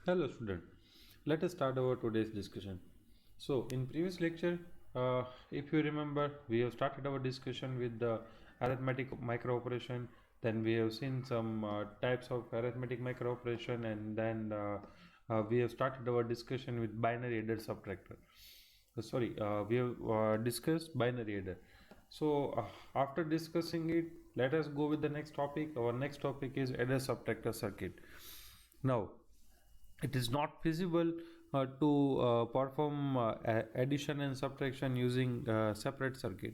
Hello student, let us start our today's discussion. So in previous lecture, if you remember, we have started our discussion with the arithmetic micro operation. Then we have seen some types of arithmetic micro operation, and then we have started our discussion with binary adder subtractor. We have discussed binary adder. So after discussing it, let us go with the next topic. Our next topic is adder-subtractor circuit. Now it is not feasible to perform addition and subtraction using separate circuit.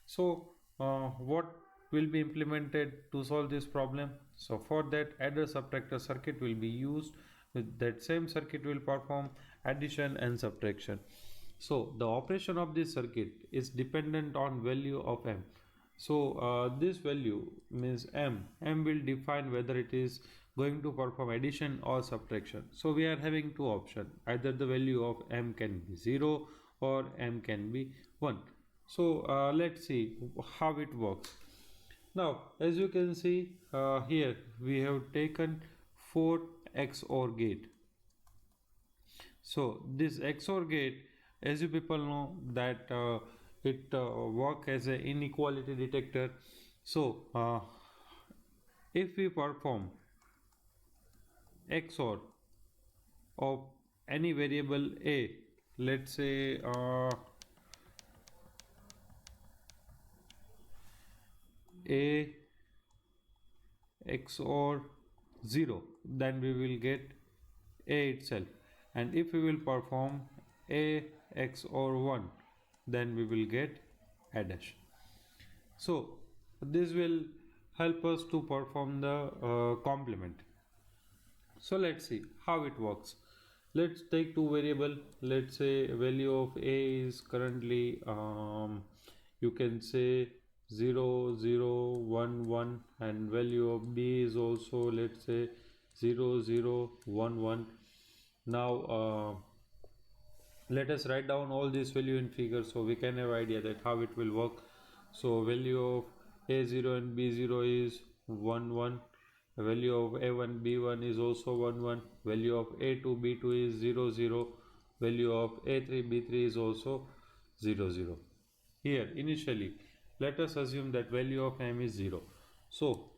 So what will be implemented to solve this problem? So for that, adder subtractor circuit will be used. With that same circuit will perform addition and subtraction. So the operation of this circuit is dependent on value of m. So this value means m will define whether it is going to perform addition or subtraction. So we are having two options, either the value of m can be 0 or m can be 1. So let's see how it works. Now as you can see here we have taken 4 XOR gate. So this XOR gate, as you people know, that it work as an inequality detector. So if we perform XOR of any variable a, let's say a XOR 0, then we will get a itself, and if we will perform a XOR 1, then we will get a dash. So this will help us to perform the complement. So let's see how it works. Let's take two variable. Let's say value of a is currently you can say 0 0 1 1, and value of b is also, let's say, 0 0 1 1. Now let us write down all this value in figure so we can have idea that how it will work. So value of a0 and b0 is 1 1. Value of a1 b1 is also 1 1. Value of a2 b2 is 0 0. Value of a3 b3 is also 0 0. Here initially let us assume that value of m is 0. So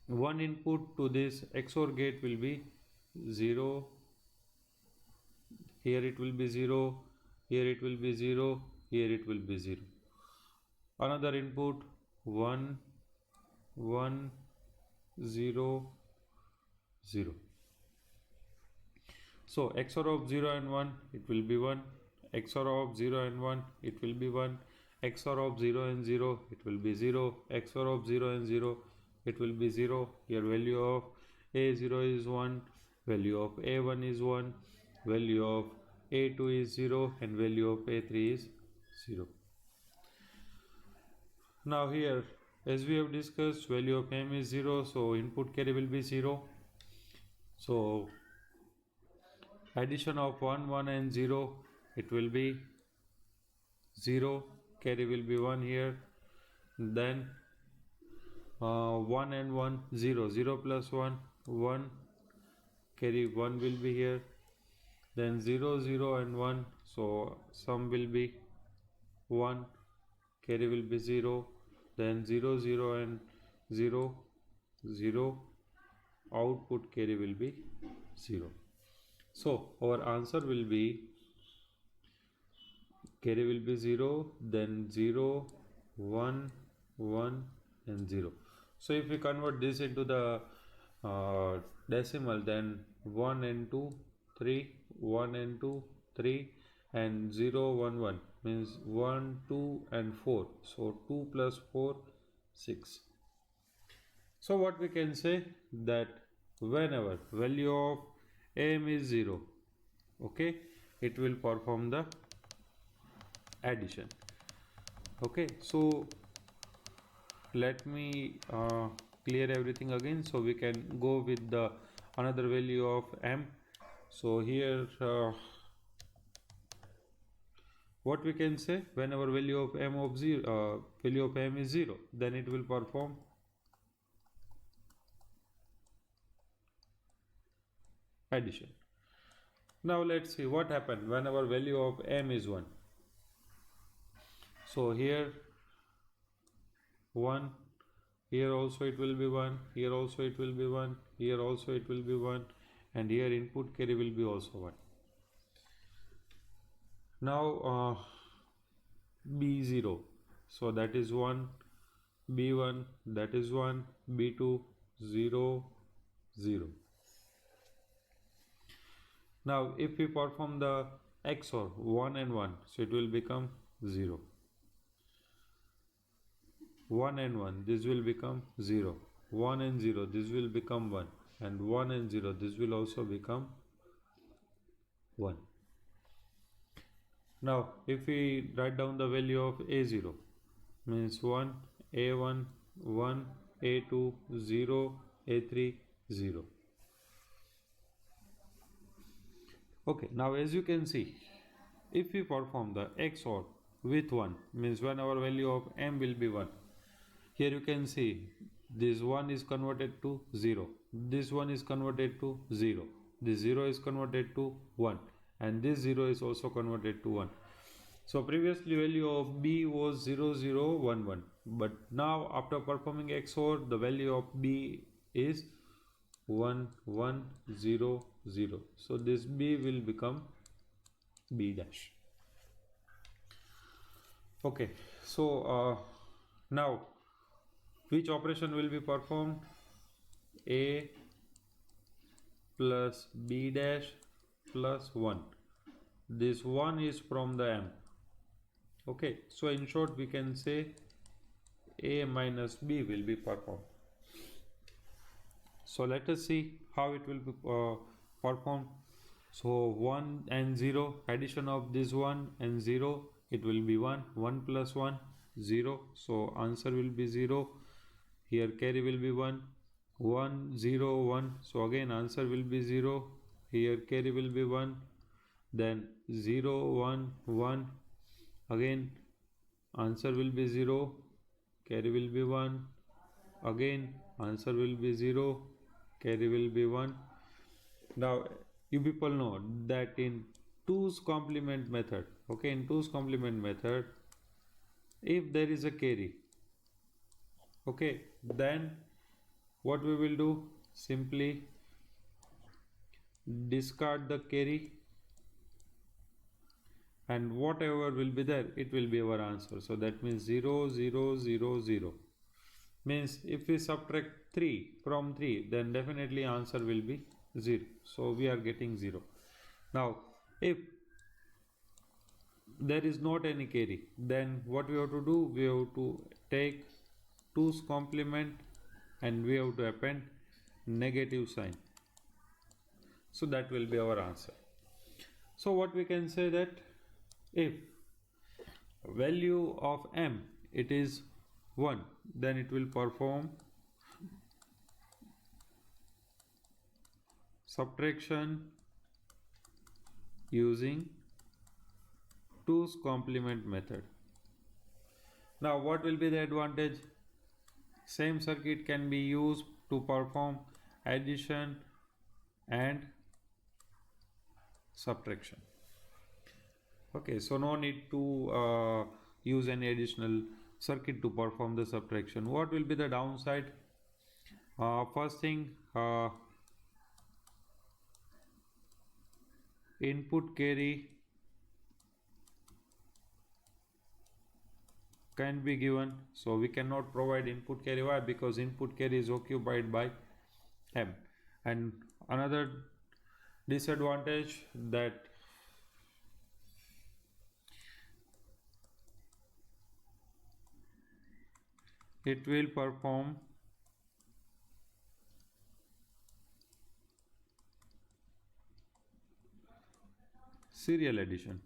one input to this XOR gate will be 0. Here it will be 0, here it will be 0, here it will be 0. Another input 1 1 0 0. So XOR of 0 and 1, it will be 1. XOR of 0 and 1, it will be 1. XOR of 0 and 0, it will be 0. XOR of 0 and 0, it will be 0. Here value of a0 is 1, value of a1 is 1, value of a2 is 0, and value of a3 is 0. Now here, as we have discussed, value of m is 0, so input carry will be 0. So addition of 1 1 and 0, it will be 0, carry will be 1 here. Then 1 and 1, 0 0 plus 1 1, carry 1 will be here. Then 0 0 and 1, so sum will be 1, carry will be 0. Then 0 0 and 0 0, output carry will be 0. So our answer will be carry will be 0, then 0 1 1 and 0. So if we convert this into the decimal, then 1 and 2 3, 1 and 2 3, and 0 1 1 means 1 2 and 4. So 2 plus 4 6. So what we can say, that whenever value of m is 0, okay, it will perform the addition. Okay, so let me clear everything again so we can go with the another value of m. So here what we can say, whenever value of m of 0 value of m is 0, then it will perform addition. Now let's see what happened when our value of m is 1. So here 1, here also it will be 1, here also it will be 1, here also it will be 1, and here input carry will be also 1. Now b0, so that is 1, b1 that is 1, b2 0 0. Now if we perform the XOR 1 and 1, so it will become 0. 1 and 1, this will become 0. 1 and 0, this will become 1. And 1 and 0, this will also become 1. Now if we write down the value of A0, means 1, A1, 1, A2, 0, A3, 0. Okay, now as you can see, if we perform the XOR with 1, means when our value of m will be 1, here you can see this 1 is converted to 0, this 1 is converted to 0, this 0 is converted to 1, and this 0 is also converted to 1. So previously value of b was 0 0 1 1, but now after performing XOR, the value of b is 1 1 0 0. So this b will become b dash. Okay, so now which operation will be performed? A plus b dash plus 1. This 1 is from the m. Okay, so in short we can say a minus b will be performed. So let us see how it will be performed. So 1 and 0, addition of this 1 and 0, it will be 1, 1 plus 1, 0, so answer will be 0. Here carry will be 1, 1 0 1, so again answer will be 0. Here carry will be 1, then 0 1 1, again answer will be 0, carry will be 1, again answer will be 0, carry will be 1. Now you people know that in 2's complement method, okay, in 2's complement method, if there is a carry, okay, then what we will do, simply discard the carry, and whatever will be there, it will be our answer. So that means 0 0 0 0, means if we subtract 3 from 3, then definitely answer will be 0, so we are getting 0. Now if there is not any carry, then what we have to do, we have to take 2's complement and we have to append negative sign, so that will be our answer. So what we can say, that if value of m it is 1, then it will perform subtraction using 2's complement method. Now what will be the advantage? Same circuit can be used to perform addition and subtraction. Okay, so no need to use any additional circuit to perform the subtraction. What will be the downside? First thing, input carry can be given, so we cannot provide input carry. Why? Because input carry is occupied by m. And another disadvantage, that it will perform serial addition.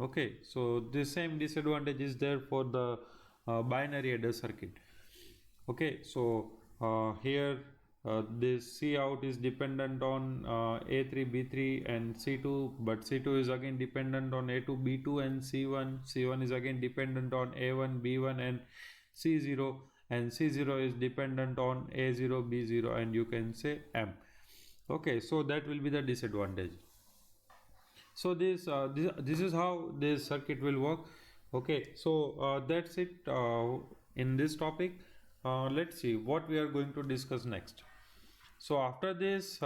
Okay, so the same disadvantage is there for the binary adder circuit. Okay, so here this C out is dependent on A3, B3 and C2, but C2 is again dependent on A2, B2 and C1. C1 is again dependent on A1, B1 and C0, and C0 is dependent on A0, B0 and you can say M. Okay, so that will be the disadvantage. So this is how this circuit will work. Okay, so that's it in this topic. Let's see what we are going to discuss next. So after this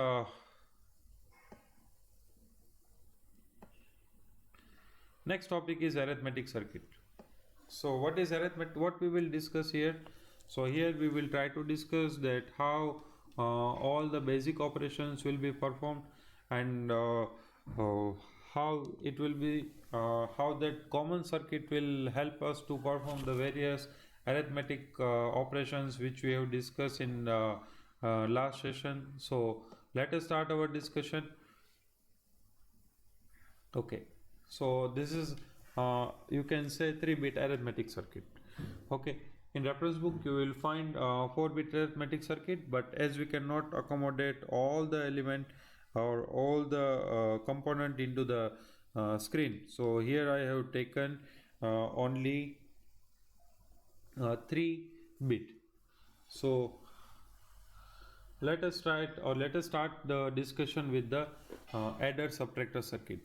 next topic is arithmetic circuit. So what is arithmetic? What we will discuss here? So here we will try to discuss that how all the basic operations will be performed, and how it will be how that common circuit will help us to perform the various arithmetic operations which we have discussed in last session. So let us start our discussion. Okay, so this is you can say 3-bit arithmetic circuit. Okay, in reference book you will find 4-bit arithmetic circuit, but as we cannot accommodate all the element or all the component into the screen, so here I have taken only 3-bit. So let us start the discussion with the adder-subtractor circuit.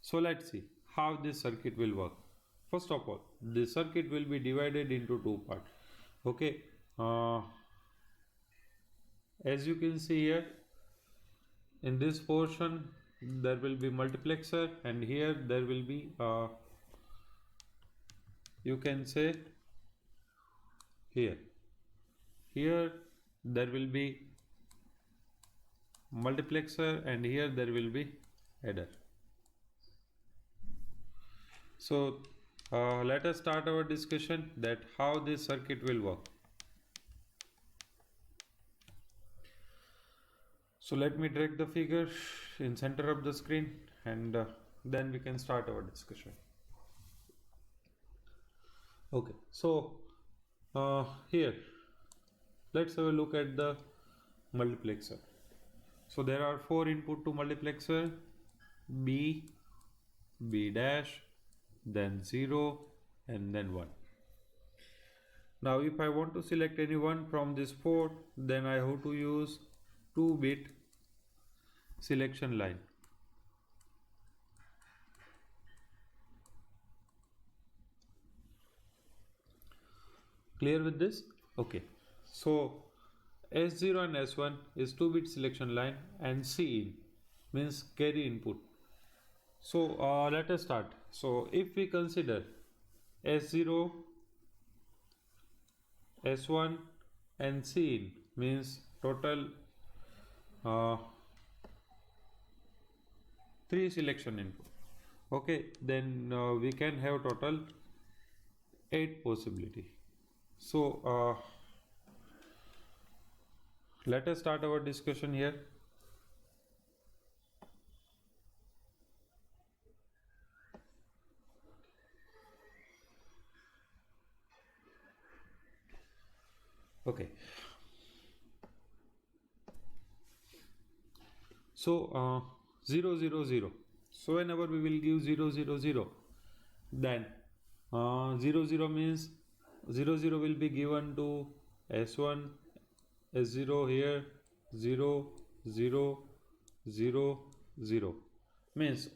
So let's see how this circuit will work. First of all, the circuit will be divided into two parts. Okay, as you can see here, in this portion there will be multiplexer, and here there will be you can say here there will be multiplexer, and here there will be adder. So let us start our discussion that how this circuit will work. So let me drag the figure in center of the screen, and then we can start our discussion. Okay, so here let's have a look at the multiplexer. So there are 4 input to multiplexer: B, B dash, then 0, and then 1. Now if I want to select any one from this 4, then I have to use 2-bit selection line. Clear with this? Okay, so S0 and S1 is 2-bit selection line, and C means carry input. So let us start. So if we consider S0, S1 and C means total 3 selection input. Okay, then we can have total 8 possibility. So let us start our discussion here. Okay, so 0 0 0. So whenever we will give 0 0 0, then 0 0 means 0 0 will be given to S1, S0 here 0 0 0 0, means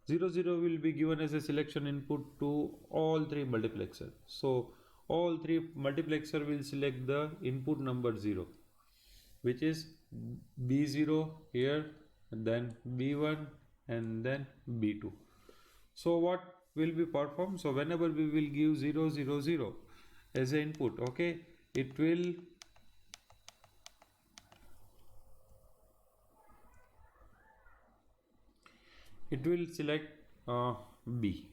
0 0 will be given as a selection input to all 3 multiplexer. So all 3 multiplexer will select the input number 0, which is B0 here, and then B1, and then B2. So what will be performed? So whenever we will give 0 0 0 as an input, okay, it will select B.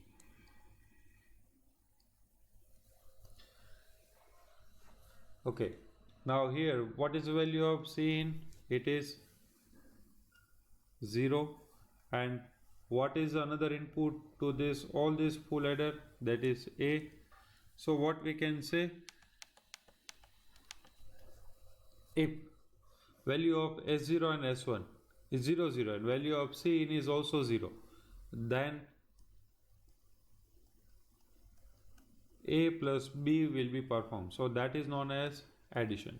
Okay, now here what is the value of C in? It is 0. And what is another input to this all this full adder? That is A. So what we can say, if value of S0 and S1 is 0 0 and value of C in is also 0, then A plus B will be performed. So that is known as addition.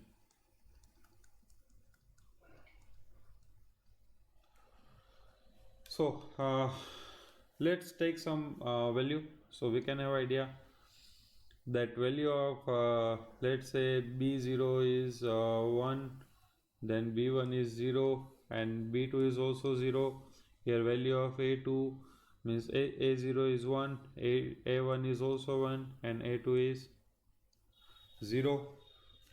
So let's take some value, so we can have idea that value of let's say b0 is 1, then b1 is 0, and b2 is also 0. Here value of a2 means a0 is 1, a1 is also 1, and a2 is 0,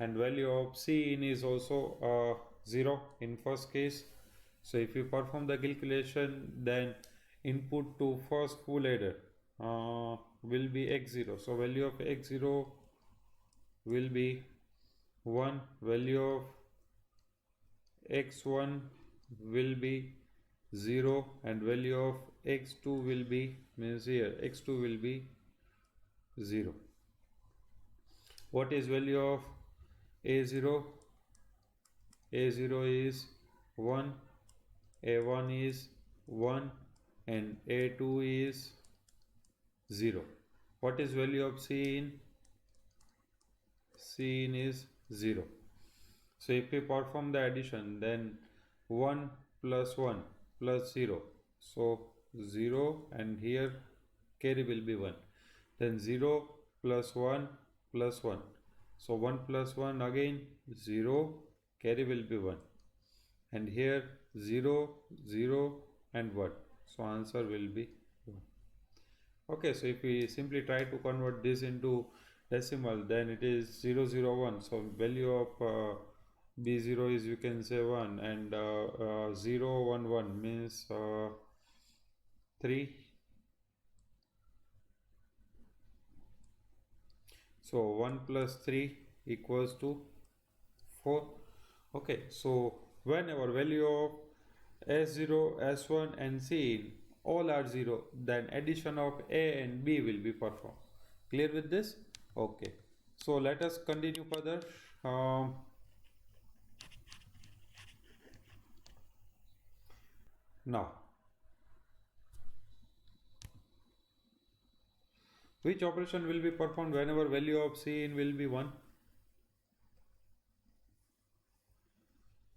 and value of cin is also 0 in first case. So if you perform the calculation, then input to first full adder will be x0. So value of x0 will be 1, value of x1 will be 0, and value of x2 will be, means here x2 will be 0. What is value of a0? a0 is 1, a1 is 1, and a2 is 0. What is value of cin? Cin is 0. So if we perform the addition, then 1 plus 1 plus 0, so 0, and here carry will be 1, then 0 plus 1 plus 1, so 1 plus 1 again 0, carry will be 1, and here 0 0 and 1, so answer will be 1. Okay, so if we simply try to convert this into decimal, then it is 001. So value of b0 is, you can say, 1, and 011 means 3. So 1 plus 3 equals to 4. Okay, so whenever value of s0, s1 and cin all are 0, then addition of a and b will be performed. Clear with this? Okay, so let us continue further. Now, which operation will be performed whenever value of cin will be 1?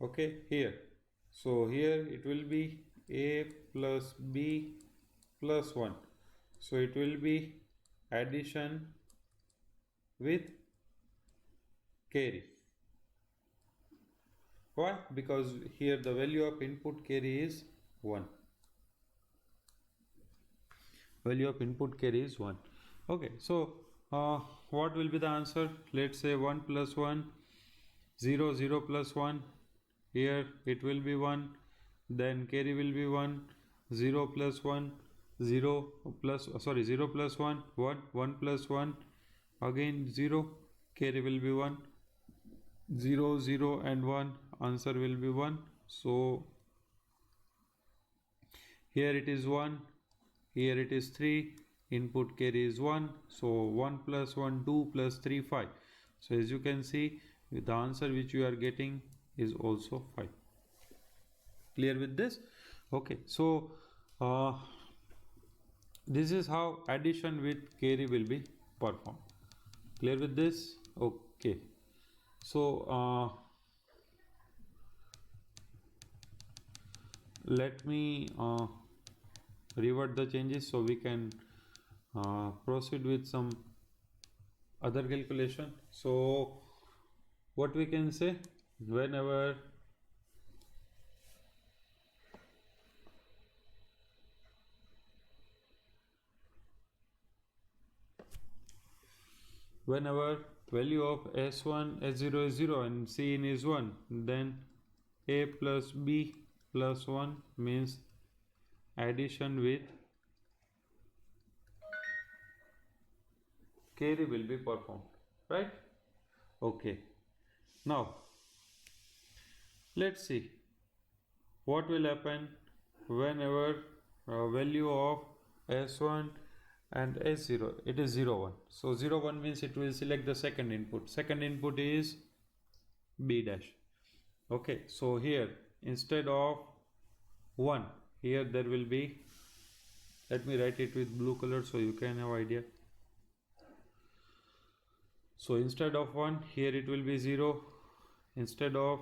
Okay, here, so here it will be a plus b plus 1, so it will be addition with carry. Why? Because here the value of input carry is 1. Value of input carry is 1. Okay, so what will be the answer? Let's say 1 plus 1, 0, 0 plus 1, here it will be 1, then carry will be 1, 0 plus 1, 0 plus 1, 1, 1 plus 1, again 0, carry will be 1, 0, 0 and 1, answer will be 1. So here it is 1, here it is 3, input carry is 1, so 1 plus 1, 2 plus 3, 5. So as you can see, the answer which you are getting is also 5. Clear with this? Okay, so this is how addition with carry will be performed. Clear with this? Okay, so let me revert the changes so we can proceed with some other calculation. So what we can say, whenever value of s1, s0 is 0 and cin is 1, then a plus b plus 1 means addition with carry will be performed, right? Okay, now let's see what will happen whenever value of s1 and s0, it is 0 1. So 0 1 means it will select the second input is b dash. Okay, so here instead of 1, here there will be, let me write it with blue color so you can have idea. So instead of 1, here it will be 0, instead of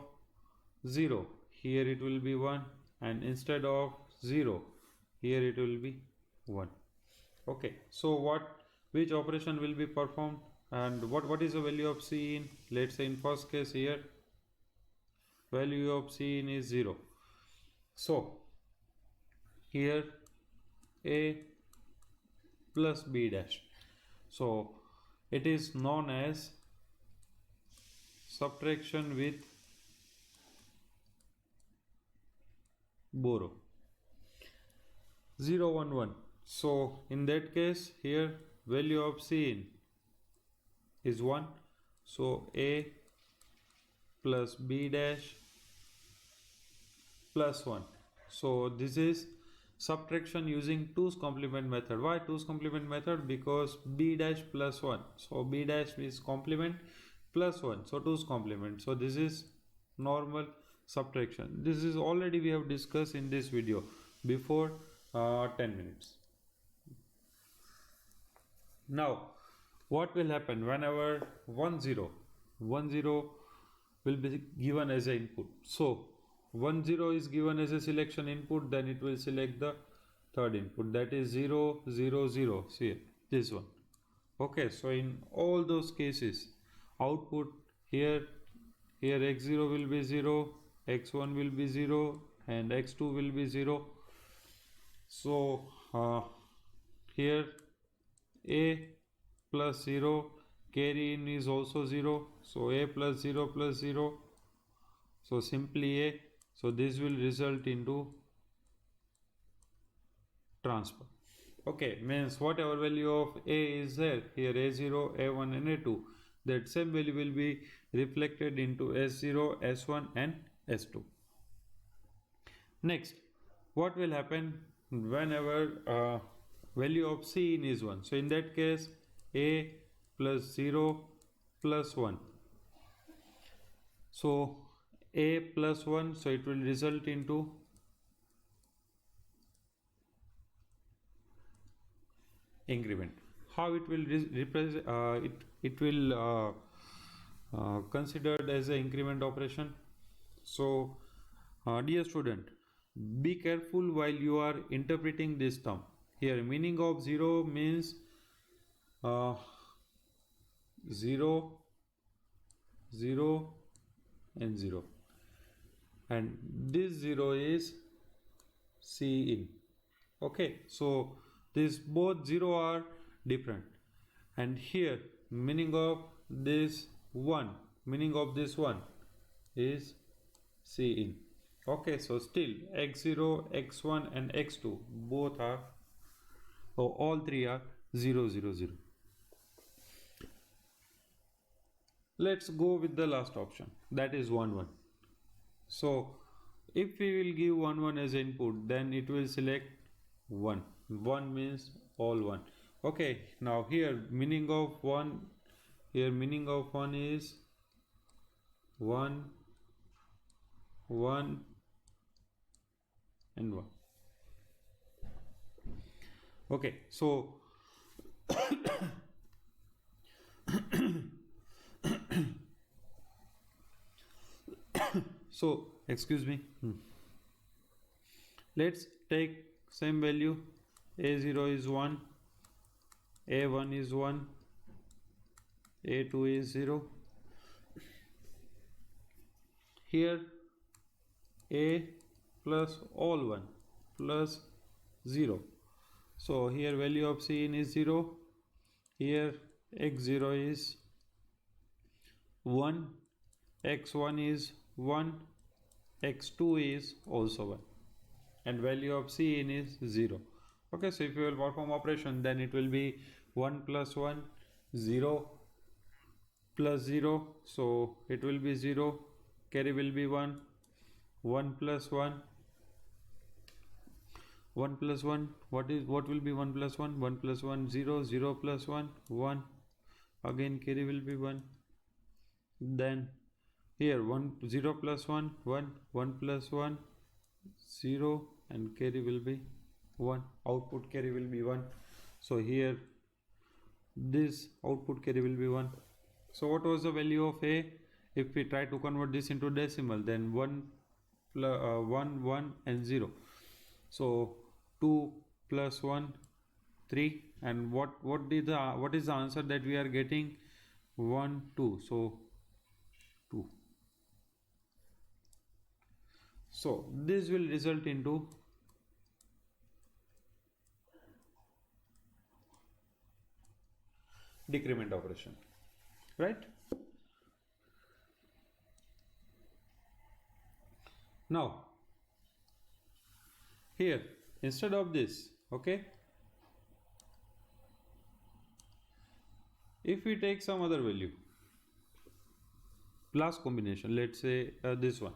0, here it will be 1, and instead of 0, here it will be 1. Okay, so which operation will be performed, and what is the value of C in? Let's say in first case here value of C in is 0. So here A plus B dash, so it is known as subtraction with borrow 0 1 1. So in that case here value of C in is 1, so A plus B dash plus 1. So this is subtraction using 2's complement method. Why 2's complement method? Because B dash plus 1, so B dash is complement plus 1, so 2's complement. So this is normal subtraction. This is already we have discussed in this video before 10 minutes. Now what will happen whenever 1 0 will be given as an input? So 1 0 is given as a selection input, then it will select the third input, that is 0 0 0. See this one. Okay, so in all those cases output here x0 will be 0, x1 will be 0, and x2 will be 0. So here A plus 0, carry in is also 0, so A plus 0 plus 0, so simply A. So this will result into transfer. Okay, means whatever value of A is there here, A0, A1 and A2, that same value will be reflected into S0, S1 and S2. Next, what will happen whenever value of C in is 1? So in that case A plus 0 plus 1, so A plus 1, so it will result into increment. How it will represent it will considered as an increment operation. So dear student, be careful while you are interpreting this term. Here meaning of 0 means 0 0 and 0, and this 0 is C in. Okay, so these both 0 are different, and here meaning of this 1 is C in. Okay, so still x0, x1 and x2 both are, or all three are 0 0 0. Let's go with the last option, that is 1 1. So if we will give 1 1 as input, then it will select 1. 1 means all 1. Okay, now here meaning of 1, here meaning of 1 is 1 1 and 1. Okay, so so excuse me, let's take same value. A0 is 1, A1 is 1, A2 is 0. Here A plus all 1 plus 0, so here value of C in is 0. Here x0 is 1, x1 is 1, x2 is also 1, and value of C in is 0. Okay, so if you will perform operation, then it will be 1 plus 1, 0 plus 0, so it will be 0, carry will be 1, 1 plus 1, 1 plus 1, what will be 1 plus 1? 1 plus 1, 0, 0 plus 1, 1, again carry will be 1, then here 0 plus 1, 1, 1 plus 1, 0, and carry will be 1, output carry will be 1. So here this output carry will be 1. So what was the value of A? If we try to convert this into decimal, then 1 1 and 0. So 2 plus 1 3, and what is the answer that we are getting? 1 2, so 2. So this will result into decrement operation, right? Now here, instead of this, okay, if we take some other value, last combination, let's say this one,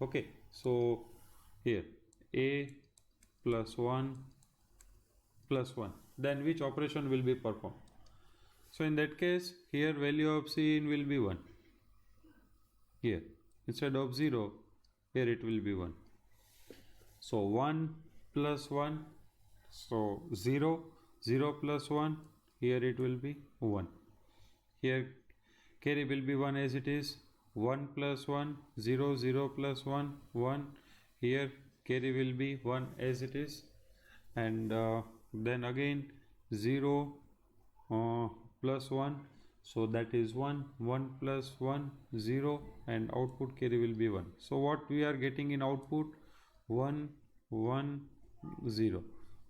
okay, so here a plus 1 plus 1, then which operation will be performed? So in that case, here value of c will be 1, here instead of 0, here it will be 1. So 1 plus 1, so 0, 0 plus 1, here it will be 1. Here carry will be 1 as it is. 1 plus 1, 0, 0 plus 1, 1. Here carry will be 1 as it is. And then again 0 plus 1. So that is 1. 1 plus 1, 0. And output carry will be 1. So what we are getting in output? 1, 1, 0.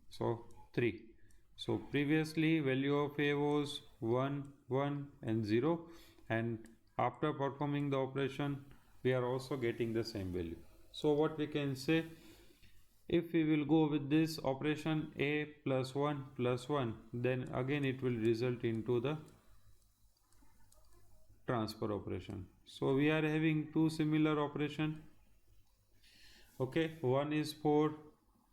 So 3. So previously value of a was 1, 1 and 0, and after performing the operation we are also getting the same value. So what we can say, if we will go with this operation a plus 1 plus 1, then again it will result into the transfer operation. So we are having two similar operation. Okay, one is for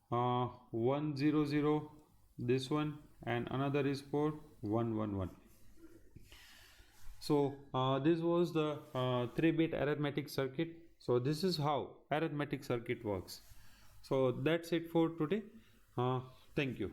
1 0 0, this one, and another is for 1 1 1. So this was the 3-bit arithmetic circuit. So this is how arithmetic circuit works. So that's it for today. Thank you.